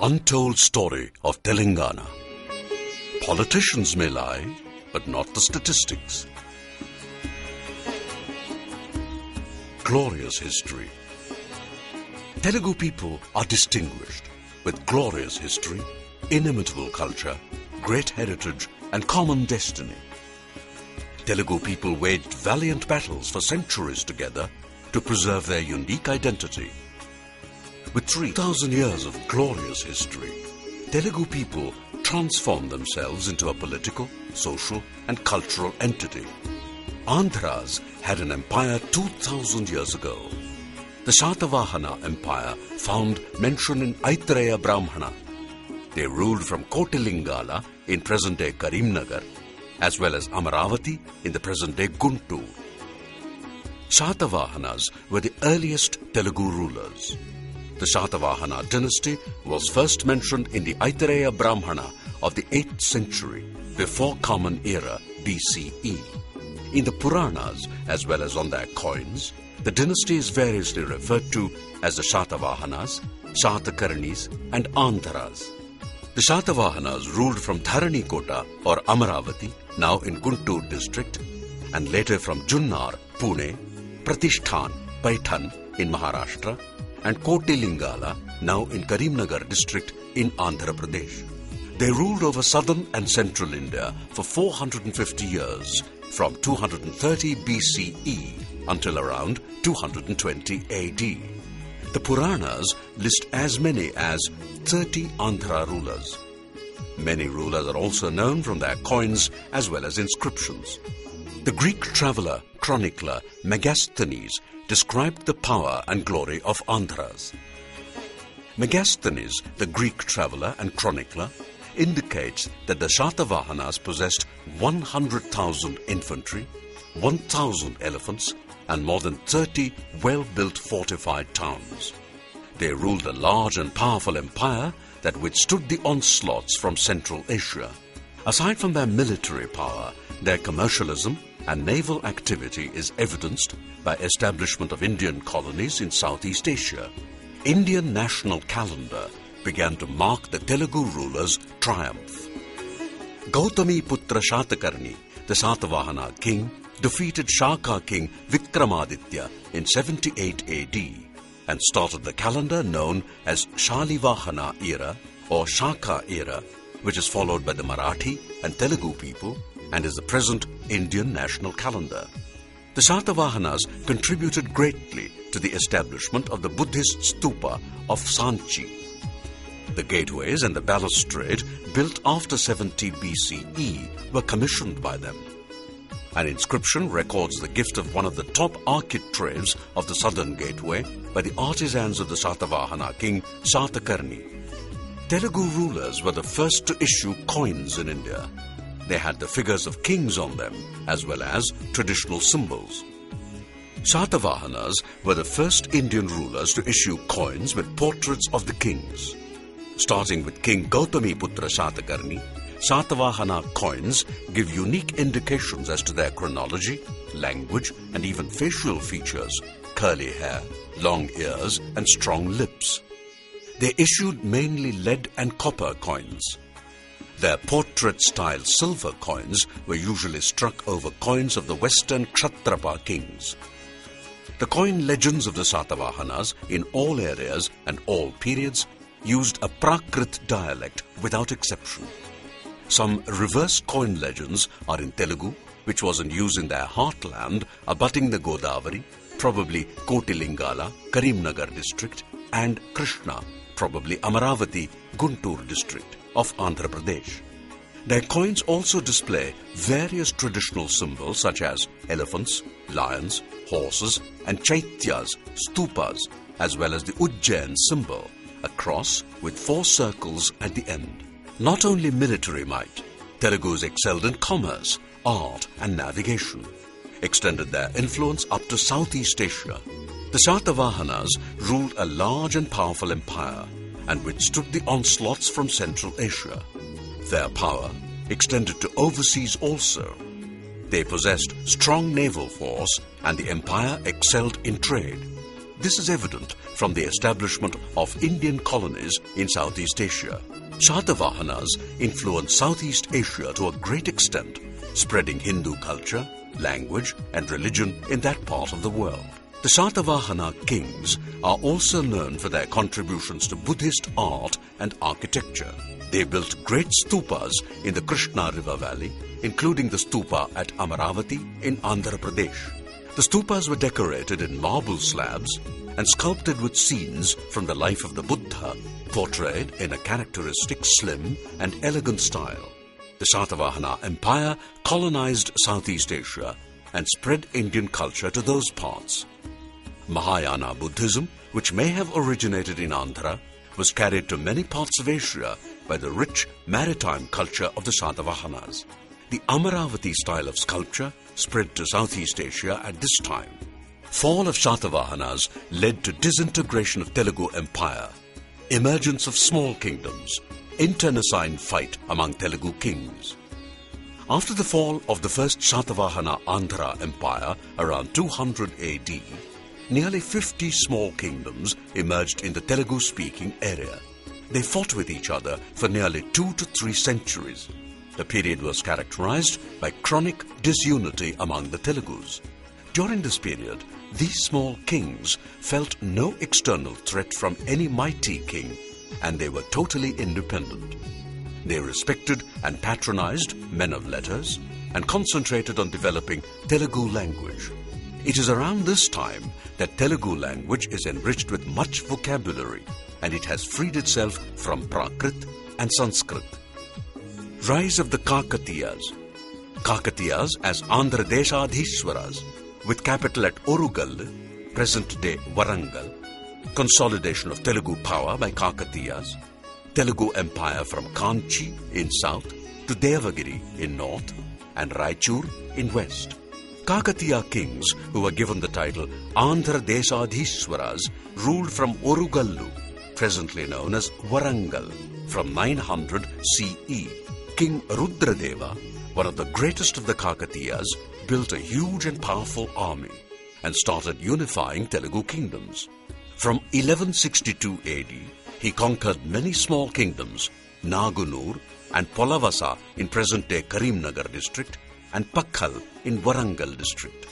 untold story of Telangana. Politicians may lie, but not the statistics. Glorious history. Telugu people are distinguished with glorious history, inimitable culture, great heritage and common destiny. Telugu people waged valiant battles for centuries together to preserve their unique identity. With 3,000 years of glorious history, Telugu people transformed themselves into a political, social and cultural entity. Andhras had an empire 2,000 years ago. The Shatavahana Empire found mention in Aitareya Brahmana. They ruled from Kotilingala in present-day Karimnagar, as well as Amaravati in the present-day Guntur. Shatavahanas were the earliest Telugu rulers. The Shatavahana dynasty was first mentioned in the Aitareya Brahmana of the 8th century before Common Era BCE. In the Puranas, as well as on their coins, the dynasty is variously referred to as the Shatavahanas, Shatakarnis and Andhras. The Shatavahanas ruled from Dharanikota or Amaravati, now in Guntur district, and later from Junnar, Pune, Pratishthan, Paithan in Maharashtra, and Kotilingala, now in Karimnagar district in Andhra Pradesh. They ruled over southern and central India for 450 years, from 230 BCE until around 220 AD. The Puranas list as many as 30 Andhra rulers. Many rulers are also known from their coins as well as inscriptions. The Greek traveller, chronicler Megasthenes described the power and glory of Andhras. Megasthenes, the Greek traveller and chronicler, indicates that the Shatavahanas possessed 100,000 infantry, 1,000 elephants, and more than 30 well-built fortified towns. They ruled a large and powerful empire that withstood the onslaughts from Central Asia. Aside from their military power, their commercialism and naval activity is evidenced by establishment of Indian colonies in Southeast Asia. Indian national calendar began to mark the Telugu rulers' triumph. Gautami Putra Shatakarni, the Satavahana king, defeated Shaka king Vikramaditya in 78 AD and started the calendar known as Shalivahana era or Shaka era, which is followed by the Marathi and Telugu people and is the present Indian national calendar. The Shatavahanas contributed greatly to the establishment of the Buddhist stupa of Sanchi. The gateways and the balustrade built after 70 BCE were commissioned by them. An inscription records the gift of one of the top architraves of the southern gateway by the artisans of the Shatavahana king Shatakarni. Telugu rulers were the first to issue coins in India. They had the figures of kings on them, as well as traditional symbols. Shatavahanas were the first Indian rulers to issue coins with portraits of the kings. Starting with King Gautami Putra Shatakarni, Shatavahana coins give unique indications as to their chronology, language, and even facial features: curly hair, long ears, and strong lips. They issued mainly lead and copper coins. Their portrait-style silver coins were usually struck over coins of the Western Kshatrapa kings. The coin legends of the Shatavahanas in all areas and all periods used a Prakrit dialect without exception. Some reverse coin legends are in Telugu, which was in use in their heartland abutting the Godavari, probably Kotilingala, Karimnagar district, and Krishna, probably Amaravati, Guntur district of Andhra Pradesh. Their coins also display various traditional symbols such as elephants, lions, horses, and chaityas, stupas, as well as the Ujjain symbol, a cross with 4 circles at the end. Not only military might, Telugus excelled in commerce, art, and navigation, extended their influence up to Southeast Asia. The Shatavahanas ruled a large and powerful empire and withstood the onslaughts from Central Asia. Their power extended to overseas also. They possessed strong naval force and the empire excelled in trade. This is evident from the establishment of Indian colonies in Southeast Asia. Shatavahanas influenced Southeast Asia to a great extent, spreading Hindu culture, language and religion in that part of the world. The Shatavahana kings are also known for their contributions to Buddhist art and architecture. They built great stupas in the Krishna River Valley, including the stupa at Amaravati in Andhra Pradesh. The stupas were decorated in marble slabs and sculpted with scenes from the life of the Buddha, portrayed in a characteristic slim and elegant style. The Shatavahana Empire colonized Southeast Asia and spread Indian culture to those parts. Mahayana Buddhism, which may have originated in Andhra, was carried to many parts of Asia by the rich maritime culture of the Shatavahanas. The Amaravati style of sculpture spread to Southeast Asia at this time. Fall of Shatavahanas led to disintegration of Telugu Empire, emergence of small kingdoms, internecine fight among Telugu kings. After the fall of the first Shatavahana Andhra Empire around 200 AD, nearly 50 small kingdoms emerged in the Telugu-speaking area. They fought with each other for nearly 2 to 3 centuries. The period was characterized by chronic disunity among the Telugus. During this period, these small kings felt no external threat from any mighty king, and they were totally independent. They respected and patronized men of letters and concentrated on developing Telugu language. It is around this time that Telugu language is enriched with much vocabulary, and it has freed itself from Prakrit and Sanskrit. Rise of the Kakatiyas. Kakatiyas as Andhra Deshadhishwaras, with capital at Orugal, present-day Warangal. Consolidation of Telugu power by Kakatiyas. Telugu Empire from Kanchi in south to Devagiri in north and Raichur in west. Kakatiya kings, who were given the title Andhra Deshadhishwaras, ruled from Orugallu, presently known as Warangal, from 900 CE. King Rudradeva, one of the greatest of the Kakatiyas, built a huge and powerful army and started unifying Telugu kingdoms. From 1162 AD, he conquered many small kingdoms, Nagunur and Polavasa in present-day Karimnagar district and Pakkal in Warangal district.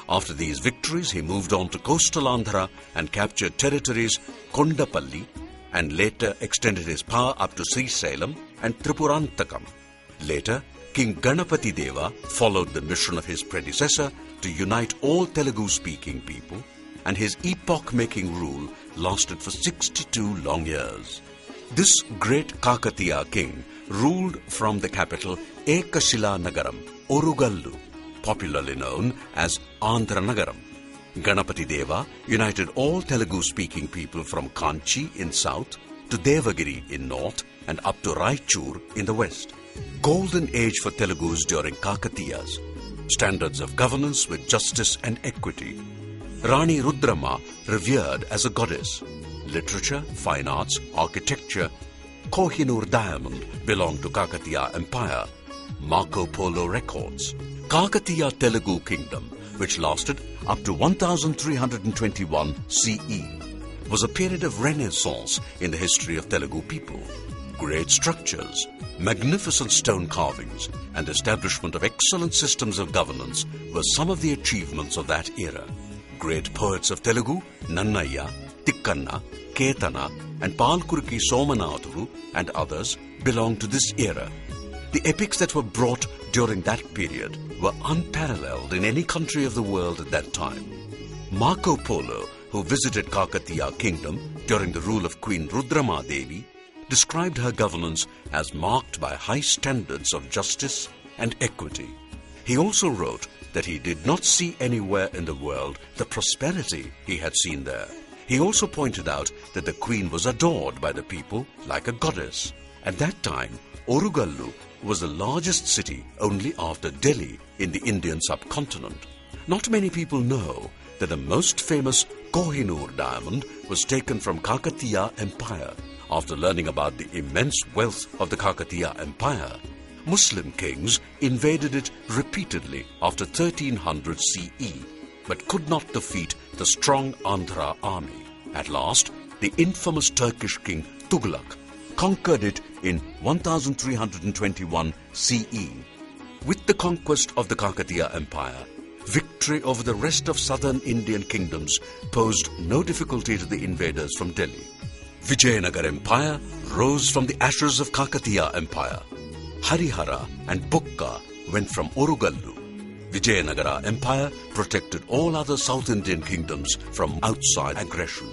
After these victories, he moved on to coastal Andhra and captured territories Kondapalli and later extended his power up to Srisalem and Tripurantakam. Later, King Ganapati Deva followed the mission of his predecessor to unite all Telugu-speaking people, and his epoch-making rule lasted for 62 long years. This great Kakatiya king ruled from the capital Ekashila Nagaram, Orugallu, popularly known as Andhra Nagaram. Ganapati Deva united all Telugu-speaking people from Kanchi in south to Devagiri in north and up to Raichur in the west. Golden age for Telugus during Kakatiyas. Standards of governance with justice and equity. Rani Rudrama revered as a goddess. Literature, fine arts, architecture. Kohinoor diamond belonged to Kakatiya Empire. Marco Polo records. Kakatiya Telugu Kingdom, which lasted up to 1321 CE, was a period of renaissance in the history of Telugu people. Great structures, magnificent stone carvings, and establishment of excellent systems of governance were some of the achievements of that era. Great poets of Telugu, Nannaya, Tikkanna, Ketana, and Palkurki Somanathu and others belong to this era. The epics that were brought during that period were unparalleled in any country of the world at that time. Marco Polo, who visited Kakatiya Kingdom during the rule of Queen Rudrama Devi, described her governance as marked by high standards of justice and equity. He also wrote that he did not see anywhere in the world the prosperity he had seen there. He also pointed out that the queen was adored by the people like a goddess. At that time, Orugallu was the largest city only after Delhi in the Indian subcontinent. Not many people know that the most famous Kohinoor diamond was taken from Kakatiya Empire. After learning about the immense wealth of the Kakatiya Empire, Muslim kings invaded it repeatedly after 1300 CE. but could not defeat the strong Andhra army. At last, the infamous Turkish king Tughlaq conquered it in 1321 CE. With the conquest of the Kakatiya Empire, victory over the rest of southern Indian kingdoms posed no difficulty to the invaders from Delhi. Vijayanagar Empire rose from the ashes of Kakatiya Empire. Harihara and Bukka went from Orugallu. Vijayanagara Empire protected all other South Indian kingdoms from outside aggression.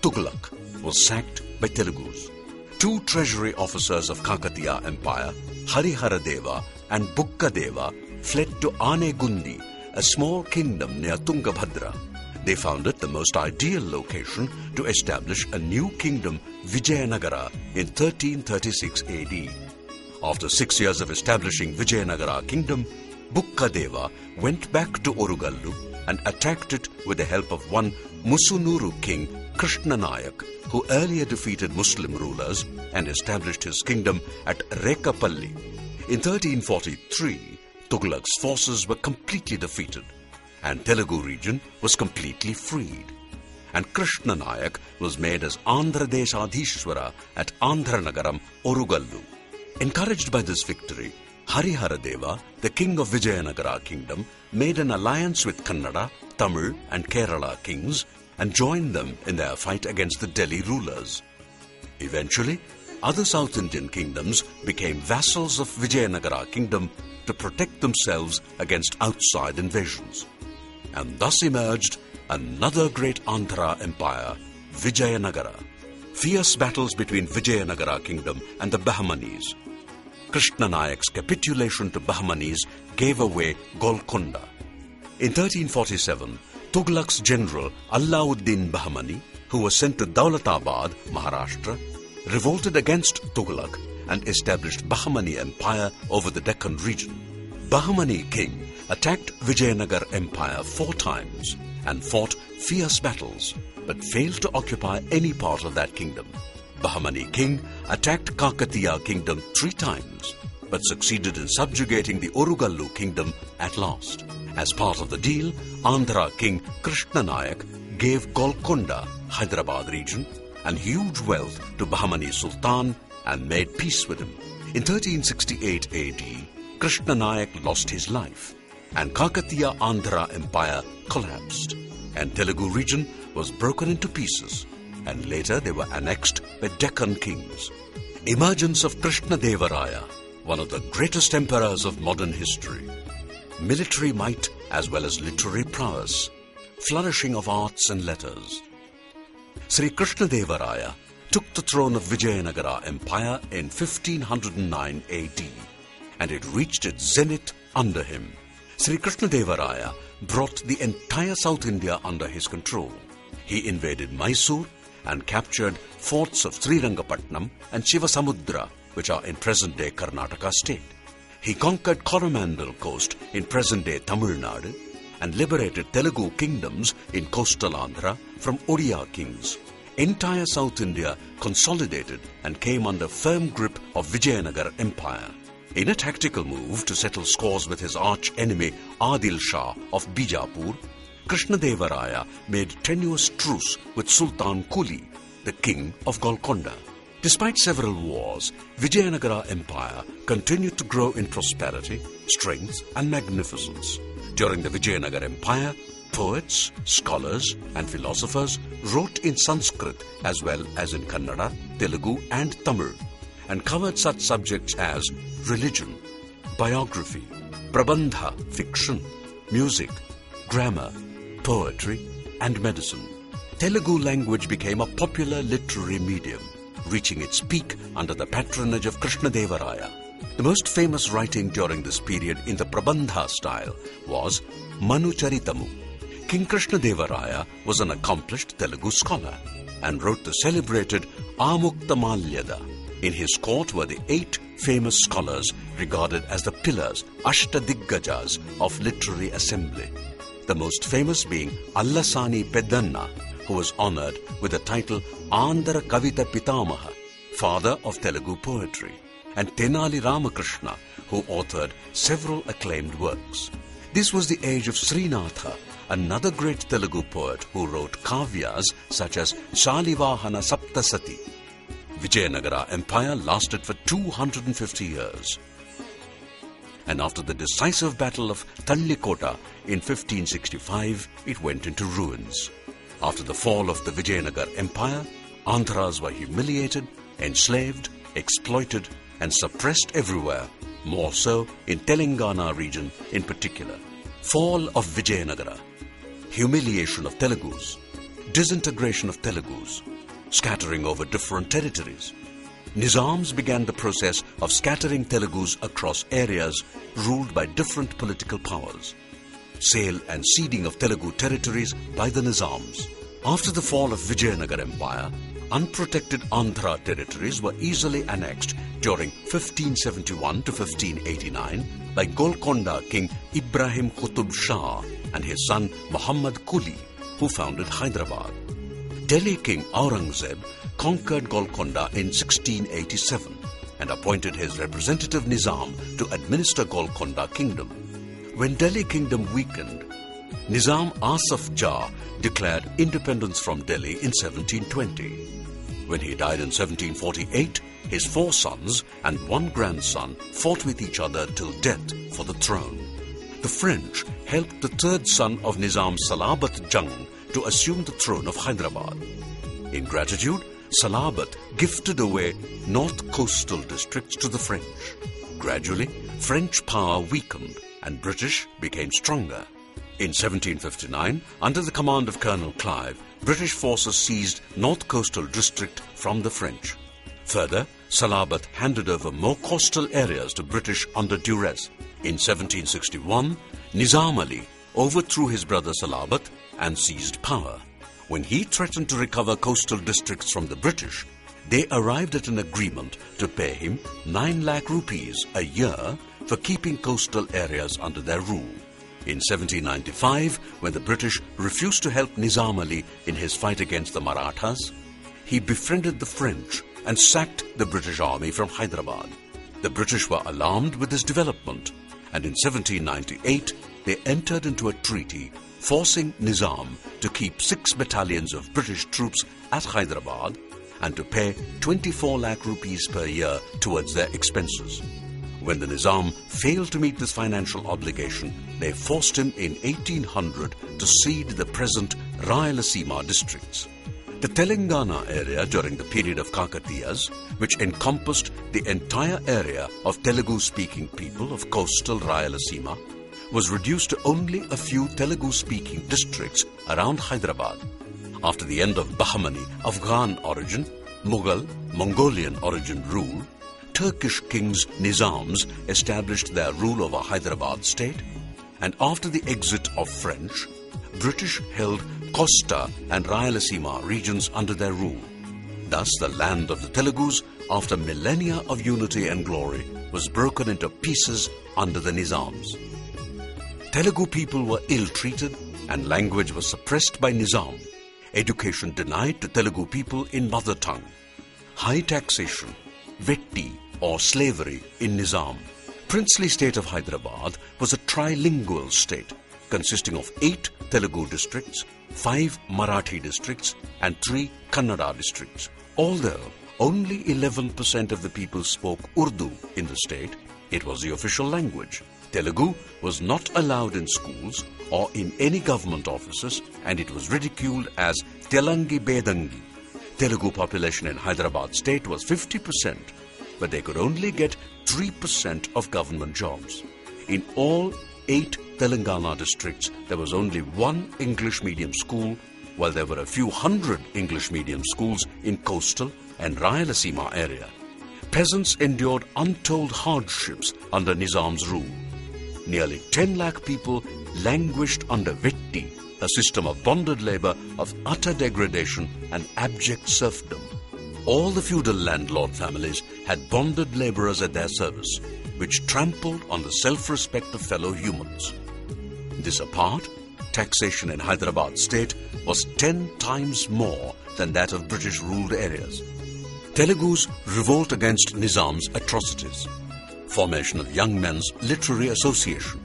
Tughlaq was sacked by Telugus. Two treasury officers of Kakatiya Empire, Harihara Deva and Bukka Deva, fled to Anegundi, a small kingdom near Tungabhadra. They found it the most ideal location to establish a new kingdom, Vijayanagara, in 1336 AD. After 6 years of establishing Vijayanagara kingdom, Bukka Deva went back to Orugallu and attacked it with the help of one Musunuru king, Krishna Nayak, who earlier defeated Muslim rulers and established his kingdom at Rekapalli. In 1343, Tughlaq's forces were completely defeated, and Telugu region was completely freed. And Krishna Nayak was made as Andhra Deshadhishwara at Andhranagaram, Orugallu. Encouraged by this victory, Harihara Deva, the king of Vijayanagara kingdom, made an alliance with Kannada, Tamil and Kerala kings and joined them in their fight against the Delhi rulers. Eventually, other South Indian kingdoms became vassals of Vijayanagara kingdom to protect themselves against outside invasions. And thus emerged another great Andhra empire, Vijayanagara. Fierce battles between Vijayanagara kingdom and the Bahmanis. Krishna Nayak's capitulation to Bahmanis gave away Golconda. In 1347, Tughlaq's general Alauddin Bahmani, who was sent to Daulatabad, Maharashtra, revolted against Tughlaq and established Bahmani Empire over the Deccan region. Bahmani king attacked Vijayanagar Empire 4 times and fought fierce battles, but failed to occupy any part of that kingdom. Bahmani king attacked Kakatiya kingdom 3 times, but succeeded in subjugating the Orugallu kingdom at last. As part of the deal, Andhra king Krishna Nayak gave Golconda, Hyderabad region, and huge wealth to Bahmani Sultan and made peace with him. In 1368 AD, Krishna Nayak lost his life, and Kakatiya Andhra Empire collapsed, and Telugu region was broken into pieces, and later they were annexed by Deccan kings. Emergence of Krishna Deva Raya, one of the greatest emperors of modern history. Military might as well as literary prowess, flourishing of arts and letters. Sri Krishna Deva Raya took the throne of Vijayanagara Empire in 1509 AD, and it reached its zenith under him. Sri Krishna Deva Raya brought the entire South India under his control. He invaded Mysore and captured forts of Srirangapatnam and Shivasamudra, which are in present-day Karnataka state. He conquered Coromandel coast in present-day Tamil Nadu and liberated Telugu kingdoms in coastal Andhra from Odia kings. Entire South India consolidated and came under firm grip of Vijayanagar Empire. In a tactical move to settle scores with his arch-enemy Adil Shah of Bijapur, Krishna Deva Raya made tenuous truce with Sultan Kuli, the king of Golconda. Despite several wars, Vijayanagara Empire continued to grow in prosperity, strength and magnificence. During the Vijayanagara Empire, poets, scholars and philosophers wrote in Sanskrit as well as in Kannada, Telugu and Tamil, and covered such subjects as religion, biography, prabandha, fiction, music, grammar, poetry and medicine. Telugu language became a popular literary medium, reaching its peak under the patronage of Krishna Deva Raya. The most famous writing during this period in the prabandha style was Manu Charitamu. King Krishna Deva Raya was an accomplished Telugu scholar and wrote the celebrated Amukta Malyada. In his court were the 8 famous scholars regarded as the pillars, Ashtadiggajas, of literary assembly. The most famous being Allasani Peddanna, who was honoured with the title Andhra Kavita Pitamaha, father of Telugu poetry, and Tenali Ramakrishna, who authored several acclaimed works. This was the age of Srinatha, another great Telugu poet who wrote kavyas such as Shalivahana Saptasati. Vijayanagara Empire lasted for 250 years. And after the decisive battle of Tallikota in 1565, it went into ruins. After the fall of the Vijayanagar Empire, Andhras were humiliated, enslaved, exploited and suppressed everywhere, more so in Telangana region in particular. Fall of Vijayanagara, humiliation of Telugus, disintegration of Telugus, scattering over different territories. Nizams began the process of scattering Telugus across areas ruled by different political powers. Sale and ceding of Telugu territories by the Nizams. After the fall of Vijayanagar Empire, unprotected Andhra territories were easily annexed during 1571 to 1589 by Golconda King Ibrahim Qutub Shah and his son Muhammad Quli, who founded Hyderabad. Delhi King Aurangzeb conquered Golconda in 1687 and appointed his representative Nizam to administer Golconda Kingdom. When Delhi Kingdom weakened, Nizam Asaf Jah declared independence from Delhi in 1720. When he died in 1748, his 4 sons and 1 grandson fought with each other till death for the throne. The French helped the 3rd son of Nizam Salabat Jung to assume the throne of Hyderabad. In gratitude, Salabat gifted away north coastal districts to the French. Gradually, French power weakened and British became stronger. In 1759, under the command of Colonel Clive, British forces seized North Coastal District from the French. Further, Salabat handed over more coastal areas to British under duress. In 1761, Nizam Ali overthrew his brother Salabat and seized power. When he threatened to recover coastal districts from the British, they arrived at an agreement to pay him 9 lakh rupees a year for keeping coastal areas under their rule. In 1795, when the British refused to help Nizam Ali in his fight against the Marathas, he befriended the French and sacked the British army from Hyderabad. The British were alarmed with this development, and in 1798 they entered into a treaty forcing Nizam to keep 6 battalions of British troops at Hyderabad and to pay 24 lakh rupees per year towards their expenses. When the Nizam failed to meet this financial obligation, they forced him in 1800 to cede the present Rayalaseema districts. The Telangana area during the period of Kakatiyas, which encompassed the entire area of Telugu-speaking people of coastal Rayalaseema, was reduced to only a few Telugu-speaking districts around Hyderabad. After the end of Bahmani, Afghan origin, Mughal, Mongolian origin rule, Turkish kings Nizams established their rule over Hyderabad state, and after the exit of French, British held Costa and Rayalaseema regions under their rule. Thus the land of the Telugus, after millennia of unity and glory, was broken into pieces under the Nizams. Telugu people were ill-treated and language was suppressed by Nizam. Education denied to Telugu people in mother tongue. High taxation, vetti or slavery in Nizam. Princely state of Hyderabad was a trilingual state consisting of 8 Telugu districts, 5 Marathi districts and 3 Kannada districts. Although only 11% of the people spoke Urdu in the state, it was the official language. Telugu was not allowed in schools or in any government offices, and it was ridiculed as Telangi Bedangi. Telugu population in Hyderabad state was 50%, but they could only get 3% of government jobs. In all 8 Telangana districts, there was only 1 English medium school, while there were a few hundred English medium schools in coastal and Rayalaseema area. Peasants endured untold hardships under Nizam's rule. Nearly 10 lakh people languished under vetti, a system of bonded labor of utter degradation and abject serfdom. All the feudal landlord families had bonded laborers at their service, which trampled on the self-respect of fellow humans. This apart, taxation in Hyderabad state was 10 times more than that of British-ruled areas. Telugus revolt against Nizam's atrocities. Formation of Young Men's Literary Association.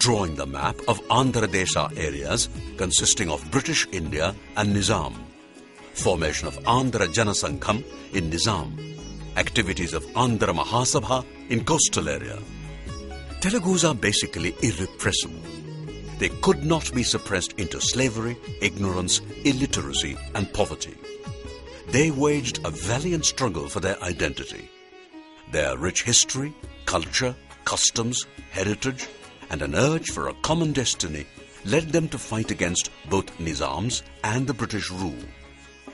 drawing the map of Andhra Desha areas consisting of British India and Nizam, formation of Andhra Janasangham in Nizam, activities of Andhra Mahasabha in coastal area. Telugus are basically irrepressible. They could not be suppressed into slavery, ignorance, illiteracy and poverty. They waged a valiant struggle for their identity. Their rich history, culture, customs, heritage and an urge for a common destiny led them to fight against both Nizams and the British rule.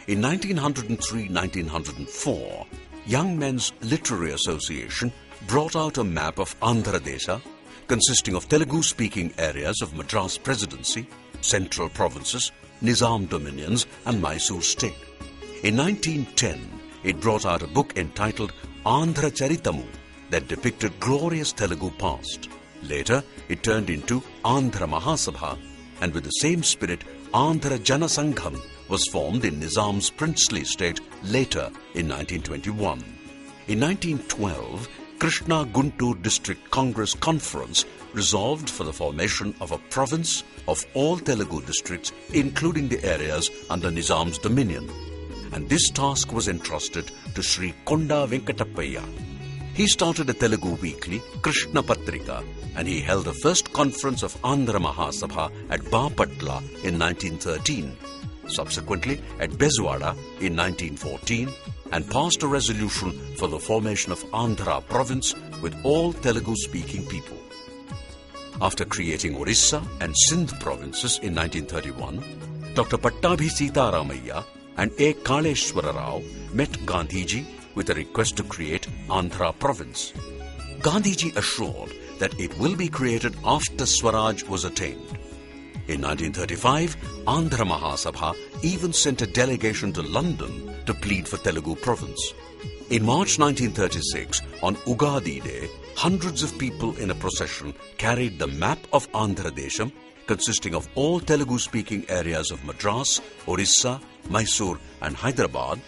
In 1903-1904, Young Men's Literary Association brought out a map of Andhra Desha consisting of Telugu-speaking areas of Madras Presidency, Central Provinces, Nizam Dominions and Mysore State. In 1910, it brought out a book entitled Andhra Charitamu that depicted glorious Telugu past. Later, it turned into Andhra Mahasabha, and with the same spirit, Andhra Janasangham was formed in Nizam's princely state later in 1921. In 1912, Krishna Guntur District Congress Conference resolved for the formation of a province of all Telugu districts, including the areas under Nizam's dominion. And this task was entrusted to Sri Konda Venkatappaya. He started a Telugu weekly, Krishna Patrika, and he held the first conference of Andhra Mahasabha at Bapatla in 1913, subsequently at Bezwada in 1914, and passed a resolution for the formation of Andhra province with all Telugu-speaking people. After creating Orissa and Sindh provinces in 1931, Dr. Pattabhi Sitaramaiah and A. Kaleshwara Rao met Gandhiji with a request to create Andhra province. Gandhiji assured that it will be created after Swaraj was attained. In 1935, Andhra Mahasabha even sent a delegation to London to plead for Telugu province. In March 1936, on Ugadi Day, hundreds of people in a procession carried the map of Andhra Desham, consisting of all Telugu-speaking areas of Madras, Orissa, Mysore and Hyderabad,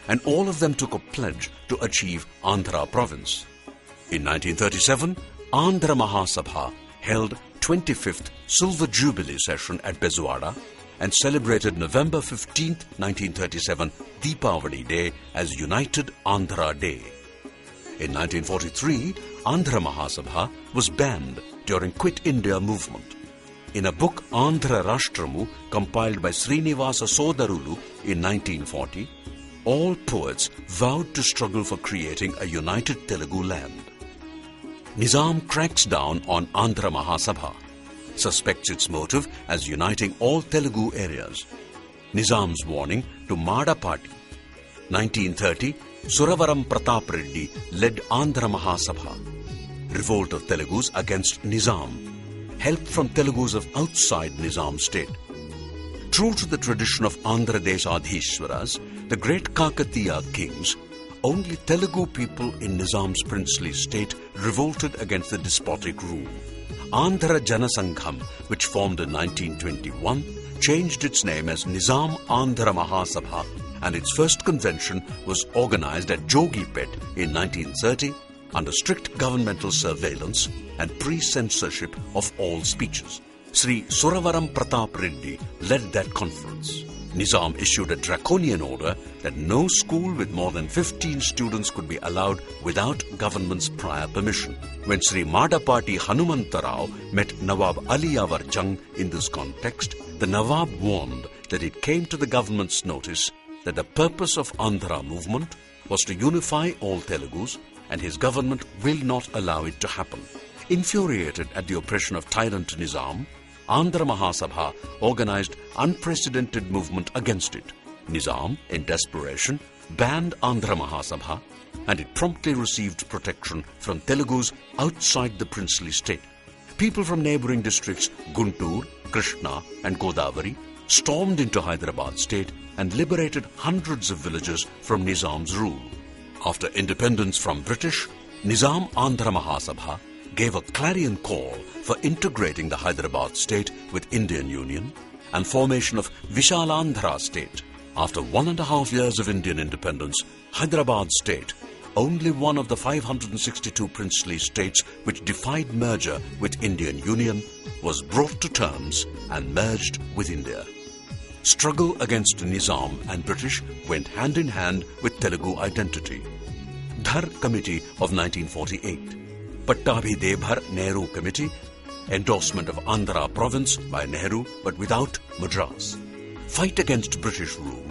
and all of them took a pledge to achieve Andhra province. In 1937, Andhra Mahasabha held 25th Silver Jubilee session at Bezwada and celebrated November 15, 1937, Deepavali Day as United Andhra Day. In 1943, Andhra Mahasabha was banned during Quit India movement. In a book Andhra Rashtramu compiled by Srinivasa Sodarulu in 1940, all poets vowed to struggle for creating a united Telugu land. Nizam cracks down on Andhra Mahasabha, suspects its motive as uniting all Telugu areas. Nizam's warning to Mada Party. 1930, Suravaram Pratap Reddy led Andhra Mahasabha. Revolt of Telugus against Nizam. Help from Telugus of outside Nizam state. True to the tradition of Andhra Deshadhishwaras, the great Kakatiya kings, only Telugu people in Nizam's princely state revolted against the despotic rule. Andhra Janasangham, which formed in 1921, changed its name as Nizam Andhra Mahasabha, and its first convention was organized at Jogipet in 1930 under strict governmental surveillance and pre-censorship of all speeches. Sri Suravaram Pratap Reddy led that conference. Nizam issued a draconian order that no school with more than 15 students could be allowed without government's prior permission. When Sri Madapati Hanumantarao met Nawab Ali Yawar Jung in this context, the Nawab warned that it came to the government's notice that the purpose of Andhra movement was to unify all Telugus, and his government will not allow it to happen. Infuriated at the oppression of tyrant Nizam, Andhra Mahasabha organized unprecedented movement against it. Nizam, in desperation, banned Andhra Mahasabha, and it promptly received protection from Telugus outside the princely state. People from neighboring districts Guntur, Krishna and Godavari stormed into Hyderabad state and liberated hundreds of villages from Nizam's rule. After independence from British, Nizam Andhra Mahasabha gave a clarion call for integrating the Hyderabad state with Indian Union and formation of Vishalandhra state. After 1.5 years of Indian independence, Hyderabad state, only one of the 562 princely states which defied merger with Indian Union, was brought to terms and merged with India. Struggle against Nizam and British went hand in hand with Telugu identity. Dhar Committee of 1948, Pattabhi Debhar Nehru Committee, endorsement of Andhra province by Nehru but without Madras, fight against British rule,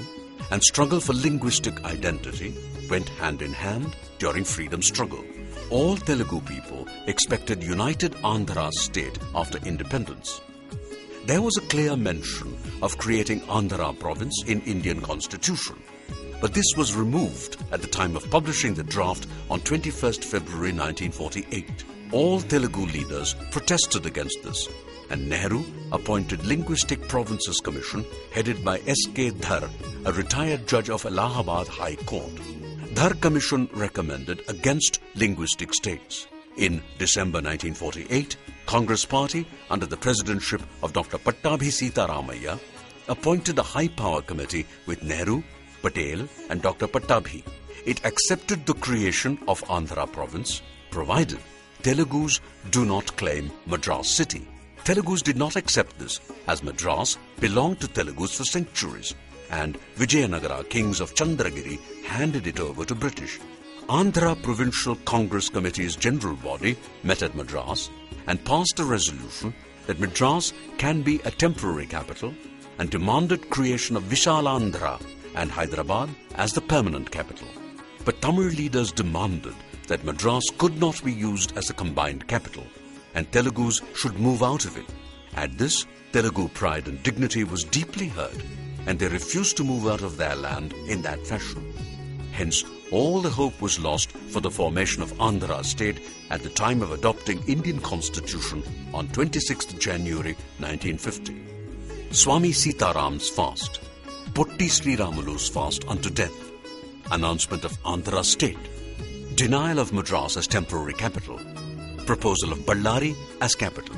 and struggle for linguistic identity went hand in hand during freedom struggle. All Telugu people expected united Andhra state after independence. There was a clear mention of creating Andhra province in Indian constitution, but this was removed at the time of publishing the draft on 21st February 1948. All Telugu leaders protested against this, and Nehru appointed Linguistic Provinces Commission headed by S.K. Dhar, a retired judge of Allahabad High Court. Dhar Commission recommended against linguistic states. In December 1948, Congress Party, under the presidentship of Dr. Pattabhi Sitaramaiah, appointed a high-power committee with Nehru, Patel and Dr. Pattabhi. It accepted the creation of Andhra province, provided Telugus do not claim Madras city. Telugus did not accept this, as Madras belonged to Telugus for centuries, and Vijayanagara kings of Chandragiri handed it over to British. Andhra Provincial Congress Committee's general body met at Madras and passed a resolution that Madras can be a temporary capital and demanded creation of Vishalandhra and Hyderabad as the permanent capital. But Tamil leaders demanded that Madras could not be used as a combined capital and Telugus should move out of it. At this, Telugu pride and dignity was deeply hurt, and they refused to move out of their land in that fashion. Hence, all the hope was lost for the formation of Andhra state at the time of adopting Indian Constitution on 26th January 1950. Swami Sitaram's fast, Potti Sri Ramulu's fast unto death, announcement of Andhra state, denial of Madras as temporary capital, proposal of Ballari as capital.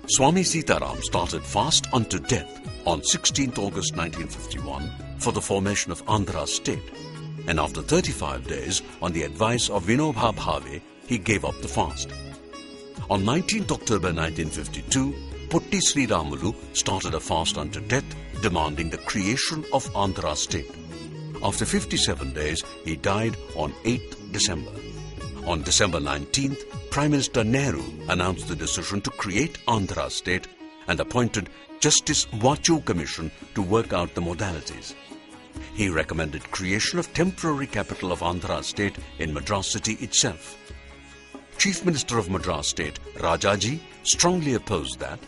Swami Sitaram started fast unto death on 16th August 1951 for the formation of Andhra state, and after 35 days, on the advice of Vinobha Bhave, he gave up the fast. On 19th October 1952, Potti Sri Ramulu started a fast unto death demanding the creation of Andhra state. After 57 days, he died on 8th December. On December 19th, Prime Minister Nehru announced the decision to create Andhra state and appointed Justice Vachu Commission to work out the modalities. He recommended creation of temporary capital of Andhra state in Madras city itself. Chief Minister of Madras state, Rajaji, strongly opposed that,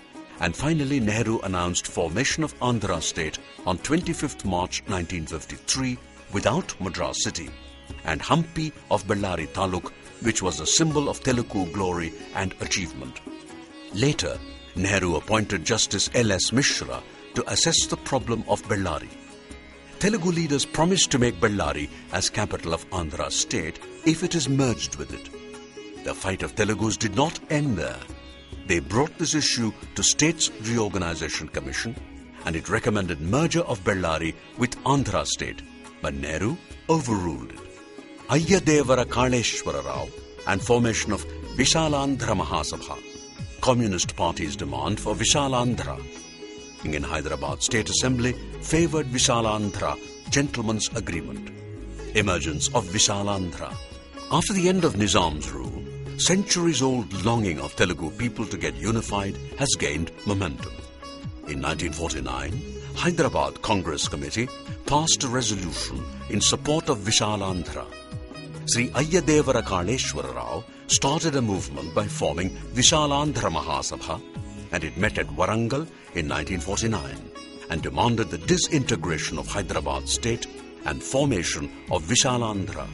and finally Nehru announced formation of Andhra state on 25th March 1953 without Madras city, and Hampi of Bellary Taluk, which was a symbol of Telugu glory and achievement. Later, Nehru appointed Justice L.S. Mishra to assess the problem of Bellary. Telugu leaders promised to make Bellary as capital of Andhra state if it is merged with it. The fight of Telugus did not end there. They brought this issue to States Reorganization Commission and it recommended merger of Bellary with Andhra state, but Nehru overruled it. Ayyadevara Kaleshwara Rao and formation of Vishalandhra Mahasabha, Communist Party's demand for Vishalandhra. In Hyderabad State Assembly favoured Vishalandhra Gentleman's Agreement. Emergence of Vishalandhra. After the end of Nizam's rule, centuries-old longing of Telugu people to get unified has gained momentum. In 1949, Hyderabad Congress Committee passed a resolution in support of Vishalandhra. Sri Ayyadevara Kaleshwara Rao started a movement by forming Vishalandhra Mahasabha, and it met at Warangal in 1949 and demanded the disintegration of Hyderabad state and formation of Vishalandhra.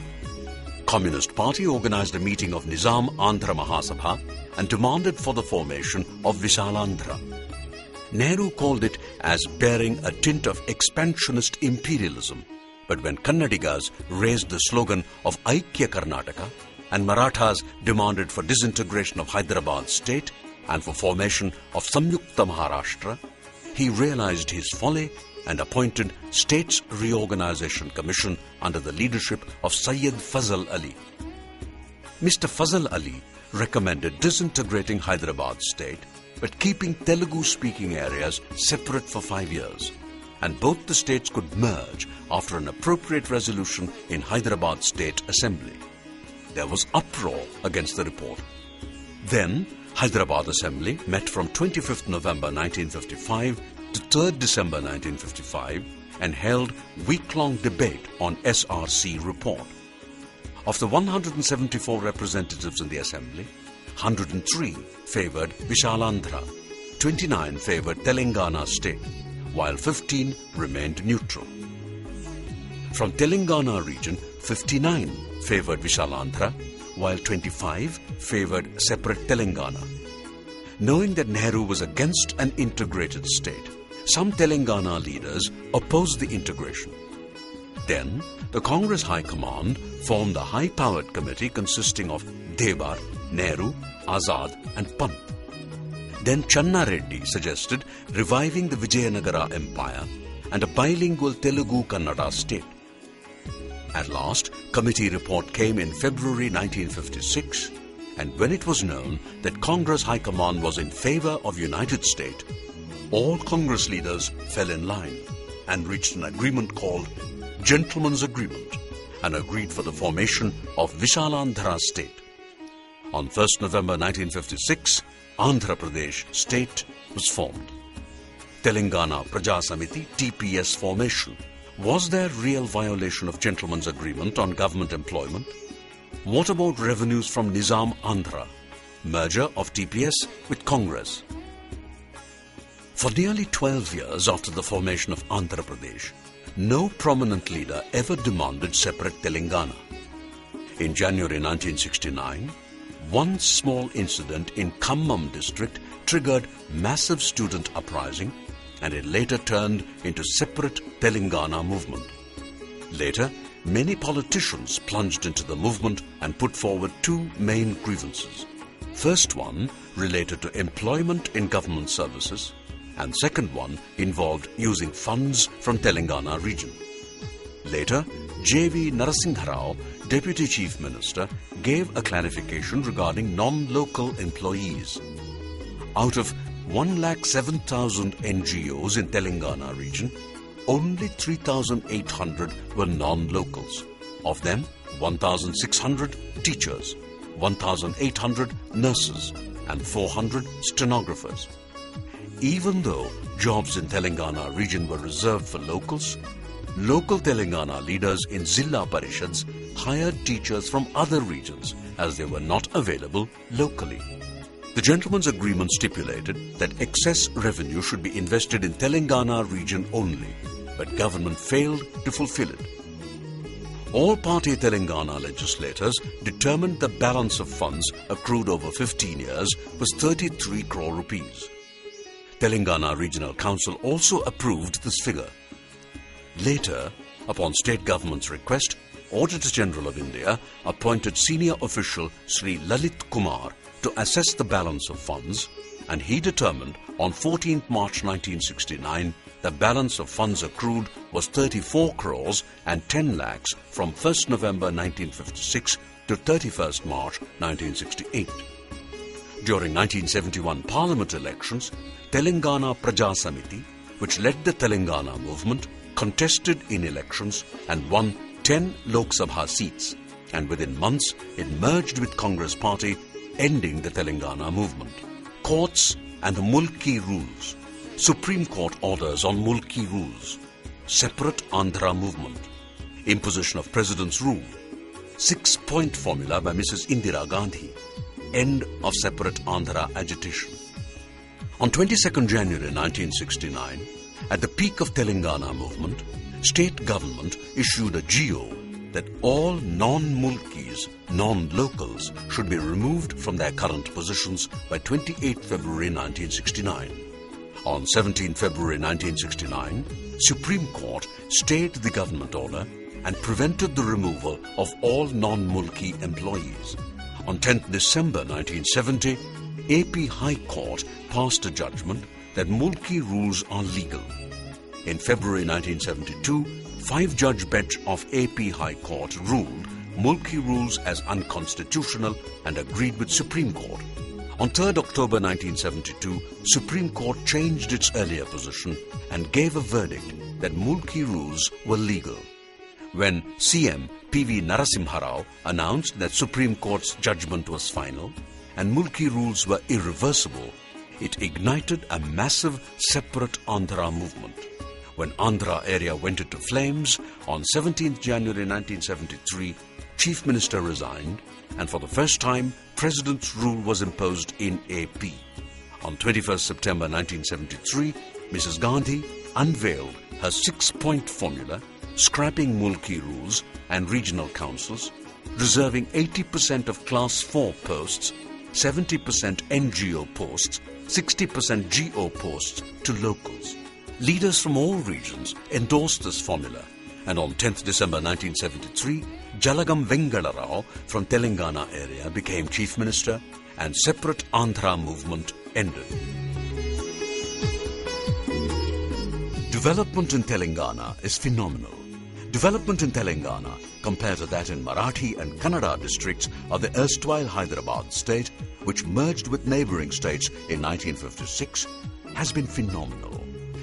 Communist Party organized a meeting of Nizam Andhra Mahasabha and demanded for the formation of Vishalandhra. Nehru called it as bearing a tint of expansionist imperialism, but when Kannadigas raised the slogan of Aikya Karnataka and Marathas demanded for disintegration of Hyderabad state and for formation of Samyukta Maharashtra, he realized his folly and appointed States Reorganization Commission under the leadership of Syed Fazal Ali. Mr. Fazal Ali recommended disintegrating Hyderabad state but keeping Telugu-speaking areas separate for 5 years, and both the states could merge after an appropriate resolution in Hyderabad State Assembly. There was uproar against the report. Then, Hyderabad Assembly met from 25th November 1955 to 3rd December 1955 and held week-long debate on SRC report. Of the 174 representatives in the Assembly, 103 favoured Vishalandhra, 29 favoured Telangana state, while 15 remained neutral. From Telangana region, 59 favoured Vishalandhra, while 25 favoured separate Telangana. Knowing that Nehru was against an integrated state, some Telangana leaders opposed the integration. Then, the Congress High Command formed a high-powered committee consisting of Debar, Nehru, Azad and Pant. Then Channa Reddy suggested reviving the Vijayanagara Empire and a bilingual Telugu-Kannada state. At last, committee report came in February 1956, and when it was known that Congress High Command was in favour of United State, all Congress leaders fell in line and reached an agreement called Gentleman's Agreement and agreed for the formation of Vishalandhra state. On 1st November 1956, Andhra Pradesh state was formed. Telangana Praja Samiti TPS formation. Was there real violation of Gentleman's Agreement on government employment? What about revenues from Nizam Andhra? Merger of TPS with Congress. For nearly 12 years after the formation of Andhra Pradesh, no prominent leader ever demanded separate Telangana. In January 1969, one small incident in Khammam district triggered massive student uprising, and it later turned into separate Telangana movement. Later, many politicians plunged into the movement and put forward two main grievances. First one related to employment in government services, and second one involved using funds from Telangana region. Later, J.V. Narasingha Rao, Deputy Chief Minister, gave a clarification regarding non-local employees. Out of 107,000 NGOs in Telangana region, only 3,800 were non-locals. Of them, 1,600 teachers, 1,800 nurses, and 400 stenographers. Even though jobs in Telangana region were reserved for locals, local Telangana leaders in Zilla Parishads hired teachers from other regions as they were not available locally. The Gentleman's Agreement stipulated that excess revenue should be invested in Telangana region only, but government failed to fulfill it. All-party Telangana legislators determined the balance of funds accrued over 15 years was 33 crore rupees. Telangana Regional Council also approved this figure. Later, upon state government's request, Auditor General of India appointed senior official Sri Lalit Kumar to assess the balance of funds, and he determined on 14th March 1969 the balance of funds accrued was 34 crores and 10 lakhs from 1st November 1956 to 31st March 1968. During 1971 Parliament elections, Telangana Praja Samiti, which led the Telangana movement, contested in elections and won 10 Lok Sabha seats, and within months it merged with Congress Party, ending the Telangana movement. Courts and the Mulki rules. Supreme Court orders on Mulki rules. Separate Andhra movement. Imposition of President's rule. 6-point formula by Mrs. Indira Gandhi. End of separate Andhra agitation. On 22nd January 1969, at the peak of Telangana movement, state government issued a GO that all non-Mulkis, non-locals, should be removed from their current positions by 28 February 1969. On 17 February 1969, Supreme Court stayed the government order and prevented the removal of all non-Mulki employees. On 10th December 1970, AP High Court passed a judgment that Mulki rules are legal. In February 1972, 5-judge bench of AP High Court ruled Mulki rules as unconstitutional and agreed with Supreme Court. On 3rd October 1972, Supreme Court changed its earlier position and gave a verdict that Mulki rules were legal. When CM P.V. Narasimha Rao announced that Supreme Court's judgment was final and Mulki rules were irreversible, it ignited a massive separate Andhra movement. When Andhra area went into flames, on 17th January 1973, Chief Minister resigned, and for the first time, President's rule was imposed in AP. On 21st September 1973, Mrs. Gandhi unveiled her 6-point formula, scrapping Mulki rules and regional councils, reserving 80% of Class 4 posts, 70% NGO posts, 60% GO posts to locals. Leaders from all regions endorsed this formula, and on 10th December 1973, Jalagam Vengala Rao from Telangana area became Chief Minister and separate Andhra movement ended. Development in Telangana is phenomenal. Development in Telangana, compared to that in Marathi and Kannada districts of the erstwhile Hyderabad state, which merged with neighbouring states in 1956, has been phenomenal.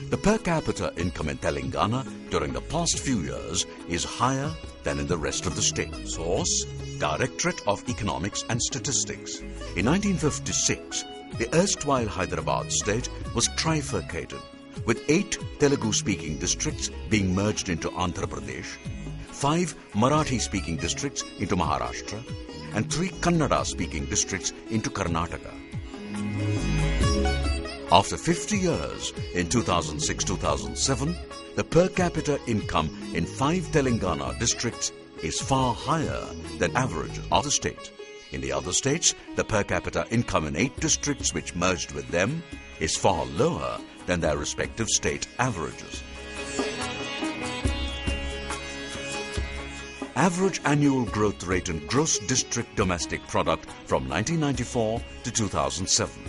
The per capita income in Telangana during the past few years is higher than in the rest of the state. Source: Directorate of Economics and Statistics. In 1956, the erstwhile Hyderabad state was trifurcated, with 8 Telugu-speaking districts being merged into Andhra Pradesh, 5 Marathi-speaking districts into Maharashtra, and 3 Kannada-speaking districts into Karnataka. After 50 years, in 2006-2007, the per capita income in 5 Telangana districts is far higher than average of the state. In the other states, the per capita income in 8 districts which merged with them is far lower than their respective state averages. Average annual growth rate in gross district domestic product from 1994 to 2007.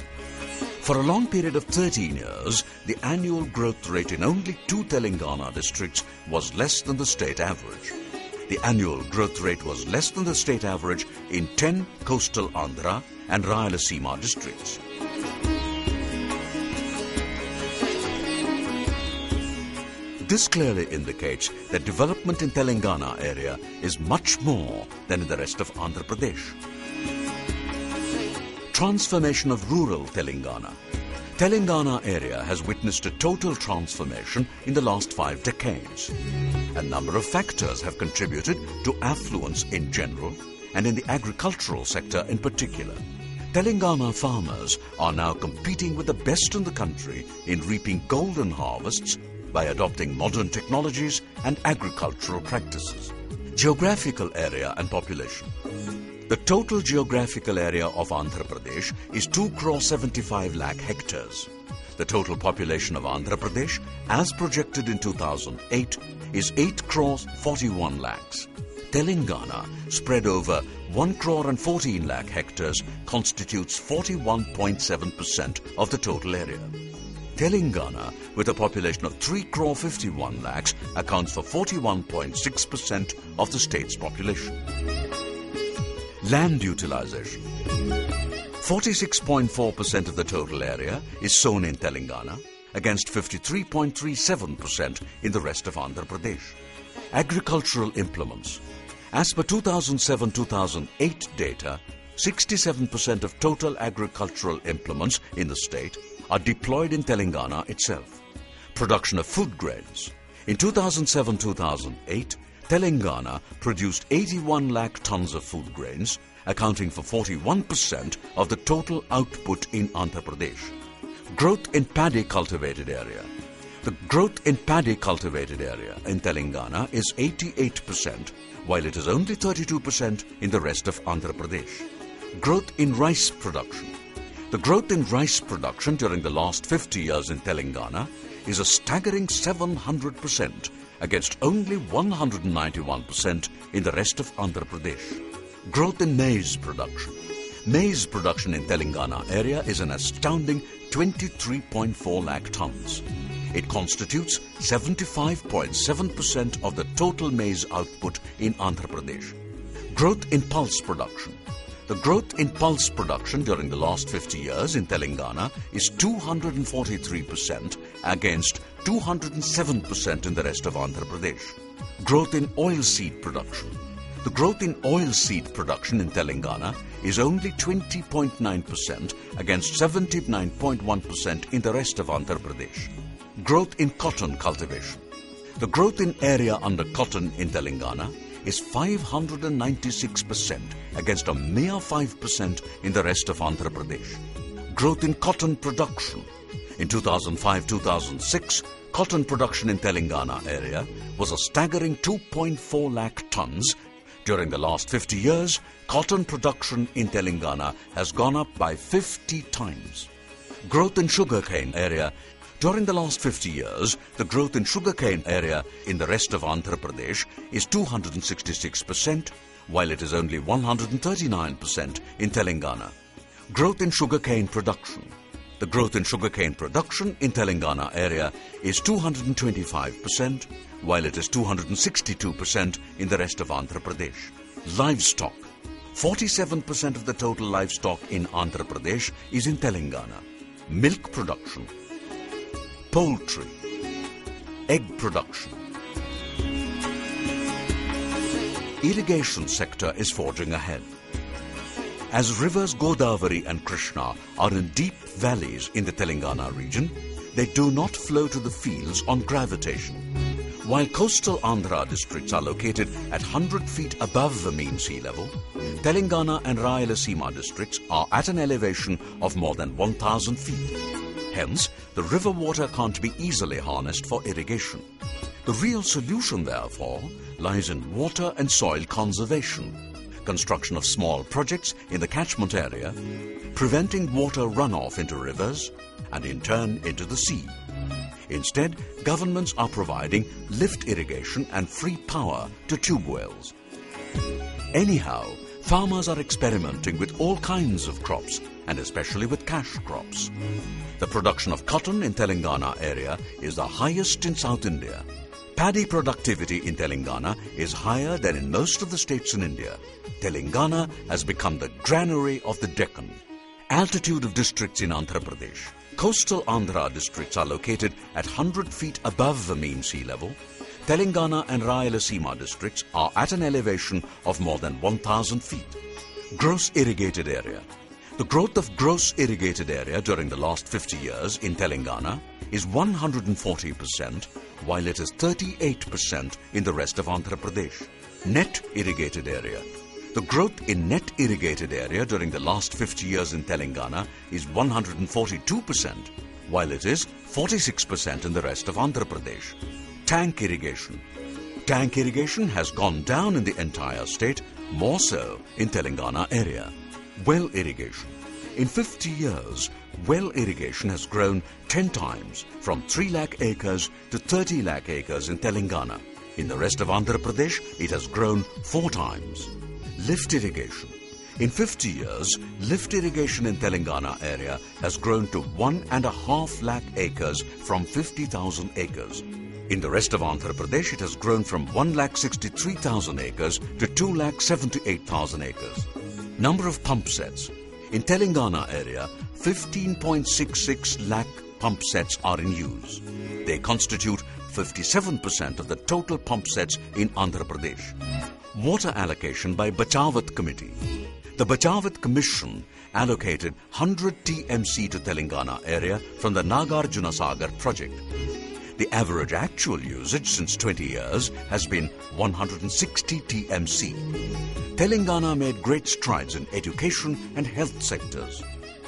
For a long period of 13 years, the annual growth rate in only 2 Telangana districts was less than the state average. The annual growth rate was less than the state average in 10 coastal Andhra and Rayalaseema districts. This clearly indicates that development in Telangana area is much more than in the rest of Andhra Pradesh. Transformation of rural Telangana. Telangana area has witnessed a total transformation in the last 5 decades. A number of factors have contributed to affluence in general and in the agricultural sector in particular. Telangana farmers are now competing with the best in the country in reaping golden harvests by adopting modern technologies and agricultural practices. Geographical area and population. The total geographical area of Andhra Pradesh is 2,75 lakh hectares. The total population of Andhra Pradesh, as projected in 2008, is 8,41 lakhs. Telangana, spread over 1,14 lakh hectares, constitutes 41.7% of the total area. Telangana, with a population of 3,51 lakhs, accounts for 41.6% of the state's population. Land utilization. 46.4% of the total area is sown in Telangana, against 53.37% in the rest of Andhra Pradesh. Agricultural implements. As per 2007-2008 data, 67% of total agricultural implements in the state are deployed in Telangana itself. Production of food grains. In 2007-2008, Telangana produced 81 lakh tons of food grains, accounting for 41% of the total output in Andhra Pradesh. Growth in paddy cultivated area. The growth in paddy cultivated area in Telangana is 88%, while it is only 32% in the rest of Andhra Pradesh. Growth in rice production. The growth in rice production during the last 50 years in Telangana is a staggering 700%, against only 191% in the rest of Andhra Pradesh. Growth in maize production. Maize production in Telangana area is an astounding 23.4 lakh tons. It constitutes 75.7% of the total maize output in Andhra Pradesh. Growth in pulse production. The growth in pulse production during the last 50 years in Telangana is 243% against 207% in the rest of Andhra Pradesh. Growth in oilseed production. The growth in oilseed production in Telangana is only 20.9% against 79.1% in the rest of Andhra Pradesh. Growth in cotton cultivation. The growth in area under cotton in Telangana is 596% against a mere 5% in the rest of Andhra Pradesh. Growth in cotton production. In 2005-2006, cotton production in Telangana area was a staggering 2.4 lakh tons. During the last 50 years, cotton production in Telangana has gone up by 50 times. Growth in sugarcane area. During the last 50 years, the growth in sugarcane area in the rest of Andhra Pradesh is 266%, while it is only 139% in Telangana. Growth in sugarcane production. The growth in sugarcane production in Telangana area is 225%, while it is 262% in the rest of Andhra Pradesh. Livestock. 47% of the total livestock in Andhra Pradesh is in Telangana. Milk production. Poultry. Egg production. Irrigation sector is forging ahead. As rivers Godavari and Krishna are in deep valleys in the Telangana region, they do not flow to the fields on gravitation. While coastal Andhra districts are located at 100 feet above the mean sea level, Telangana and Rayalaseema districts are at an elevation of more than 1,000 feet. Hence, the river water can't be easily harnessed for irrigation. The real solution, therefore, lies in water and soil conservation, construction of small projects in the catchment area, preventing water runoff into rivers and in turn into the sea. Instead, governments are providing lift irrigation and free power to tube wells. Anyhow, farmers are experimenting with all kinds of crops and especially with cash crops. The production of cotton in Telangana area is the highest in South India. Paddy productivity in Telangana is higher than in most of the states in India. Telangana has become the granary of the Deccan. Altitude of districts in Andhra Pradesh. Coastal Andhra districts are located at 100 feet above the mean sea level. Telangana and Rayalaseema districts are at an elevation of more than 1,000 feet. Gross irrigated area. The growth of gross irrigated area during the last 50 years in Telangana is 140%, while it is 38% in the rest of Andhra Pradesh. Net irrigated area. The growth in net irrigated area during the last 50 years in Telangana is 142%, while it is 46% in the rest of Andhra Pradesh. Tank irrigation. Tank irrigation has gone down in the entire state, more so in Telangana area. Well irrigation. In 50 years, well irrigation has grown 10 times from 3 lakh acres to 30 lakh acres in Telangana. In the rest of Andhra Pradesh, it has grown 4 times. Lift irrigation. In 50 years, lift irrigation in Telangana area has grown to 1.5 lakh acres from 50,000 acres. In the rest of Andhra Pradesh, it has grown from 1,63,000 acres to 2,78,000 acres. Number of pump sets. In Telangana area, 15.66 lakh pump sets are in use. They constitute 57% of the total pump sets in Andhra Pradesh. Water allocation by Bachavat Committee. The Bachavat Commission allocated 100 TMC to Telangana area from the Nagarjuna Sagar project. The average actual usage since 20 years has been 160 TMC. Telangana made great strides in education and health sectors.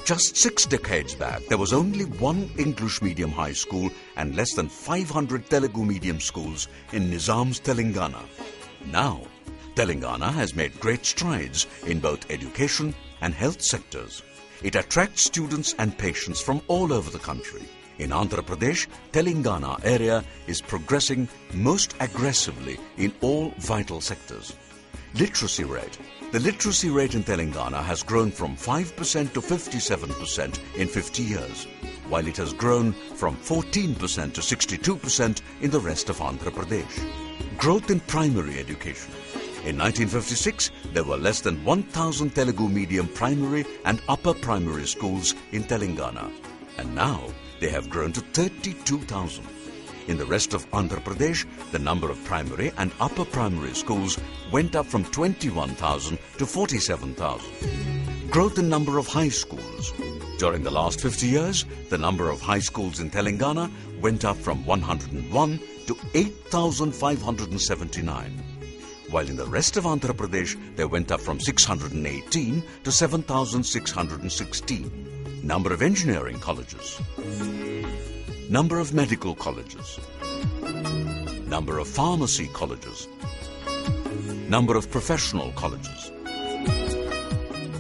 Just 6 decades back, there was only one English medium high school and less than 500 Telugu medium schools in Nizam's Telangana. Now, Telangana has made great strides in both education and health sectors. It attracts students and patients from all over the country. In Andhra Pradesh, Telangana area is progressing most aggressively in all vital sectors. Literacy rate. The literacy rate in Telangana has grown from 5% to 57% in 50 years. while it has grown from 14% to 62% in the rest of Andhra Pradesh. Growth in primary education. In 1956, there were less than 1,000 Telugu medium primary and upper primary schools in Telangana, and now they have grown to 32,000. In the rest of Andhra Pradesh, the number of primary and upper primary schools went up from 21,000 to 47,000. Growth in number of high schools. During the last 50 years, the number of high schools in Telangana went up from 101 to 8,579. While in the rest of Andhra Pradesh, they went up from 618 to 7,616. Number of engineering colleges. Number of medical colleges. Number of pharmacy colleges. Number of professional colleges.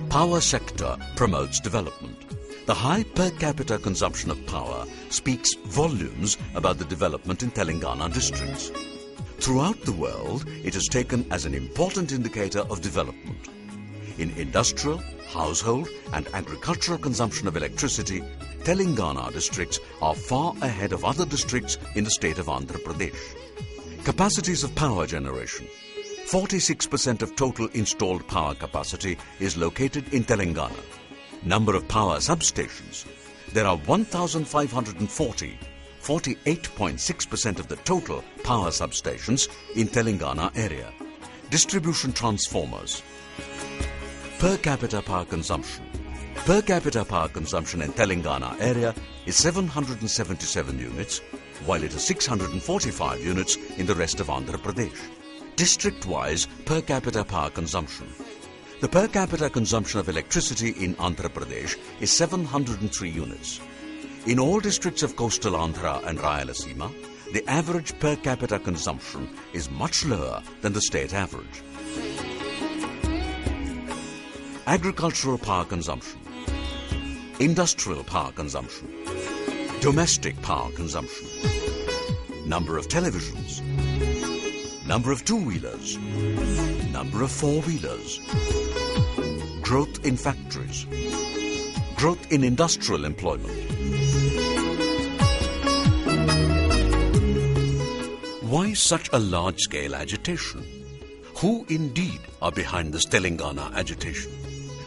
Power sector promotes development. The high per capita consumption of power speaks volumes about the development in Telangana districts. Throughout the world, it is taken as an important indicator of development. In industrial, household and agricultural consumption of electricity, Telangana districts are far ahead of other districts in the state of Andhra Pradesh. Capacities of power generation. 46% of total installed power capacity is located in Telangana. Number of power substations. There are 1,540, 48.6% of the total power substations in Telangana area. Distribution transformers. Per capita power consumption. Per capita power consumption in Telangana area is 777 units, while it is 645 units in the rest of Andhra Pradesh. District-wise per capita power consumption. The per capita consumption of electricity in Andhra Pradesh is 703 units. In all districts of coastal Andhra and Rayalaseema, the average per capita consumption is much lower than the state average. Agricultural power consumption. Industrial power consumption. Domestic power consumption. Number of televisions. Number of two-wheelers. Number of four-wheelers. Growth in factories. Growth in industrial employment. Why such a large-scale agitation? Who indeed are behind this Telangana agitation?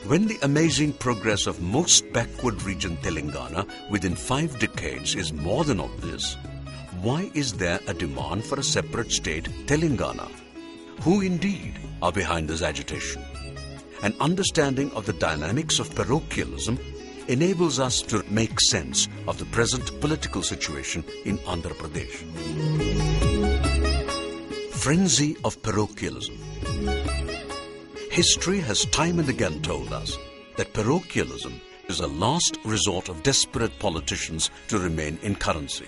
When the amazing progress of most backward region Telangana within 5 decades is more than obvious, why is there a demand for a separate state, Telangana? Who indeed are behind this agitation? An understanding of the dynamics of parochialism enables us to make sense of the present political situation in Andhra Pradesh. Frenzy of parochialism. History has time and again told us that parochialism is a last resort of desperate politicians to remain in currency.